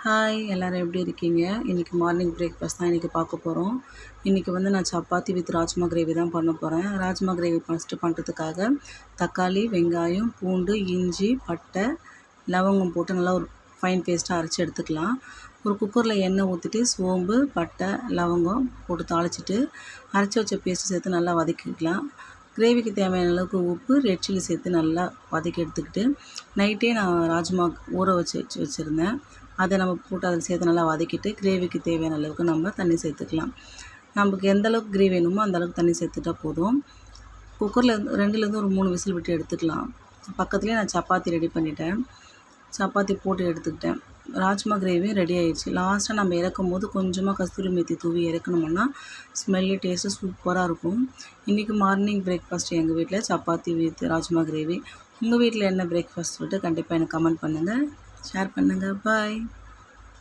Hi எல்லோரும் எப்படி இருக்கீங்க? இன்றைக்கி மார்னிங் பிரேக்ஃபாஸ்ட் தான் இன்றைக்கி பார்க்க போகிறோம். இன்றைக்கி நான் சப்பாத்தி வித் ராஜ்மா கிரேவி தான் பண்ண போகிறேன். ராஜ்மா கிரேவி ஃபஸ்ட்டு பண்ணுறதுக்காக தக்காளி, வெங்காயம், பூண்டு, இஞ்சி, பட்டை, லவங்கம் போட்டு நல்லா ஒரு ஃபைன் பேஸ்ட்டாக அரைச்சி எடுத்துக்கலாம். ஒரு குக்கரில் எண்ணெய் ஊற்றிட்டு சோம்பு, பட்டை, லவங்கம் போட்டு தாளிச்சிட்டு அரைச்சி வச்ச பேஸ்ட்டு சேர்த்து நல்லா வதக்கிக்கலாம். கிரேவிக்கு தேவையான அளவுக்கு உப்பு, ரெட் சில்லி சேர்த்து நல்லா வதக்கி எடுத்துக்கிட்டு நைட்டே நான் ராஜ்மா ஊற வச்சுருந்தேன். அதை நம்ம போட்டு அதில் சேர்த்து நல்லா வதக்கிட்டு கிரேவிக்கு தேவையான அளவுக்கு நம்ம தண்ணி சேர்த்துக்கலாம். நமக்கு எந்த அளவுக்கு கிரேவி வேணுமோ அந்த அளவுக்கு தண்ணி சேர்த்துட்டா போதும். குக்கரில் 2லேருந்து ஒரு 3 விசில் விட்டு எடுத்துக்கலாம். பக்கத்துலேயே நான் சப்பாத்தி ரெடி பண்ணிட்டேன். சப்பாத்தி போட்டு எடுத்துக்கிட்டேன். ராஜ்மா கிரேவியும் ரெடி ஆகிடுச்சு. லாஸ்ட்டாக நம்ம இறக்கும் போது கொஞ்சமாக கஸ்தூரி மேத்தி தூவி இறக்கணும்னா ஸ்மெல்லு டேஸ்ட்டு சூப்பராக இருக்கும். இன்றைக்கி மார்னிங் பிரேக்ஃபாஸ்ட் எங்கள் வீட்டில் சப்பாத்தி வித் ராஜ்மா கிரேவி. உங்கள் வீட்டில் என்ன பிரேக்ஃபாஸ்ட் சொல்லிட்டு கண்டிப்பாக எனக்கு கமெண்ட் பண்ணுங்கள், ஷேர் பண்ணுங்கள். பாய்.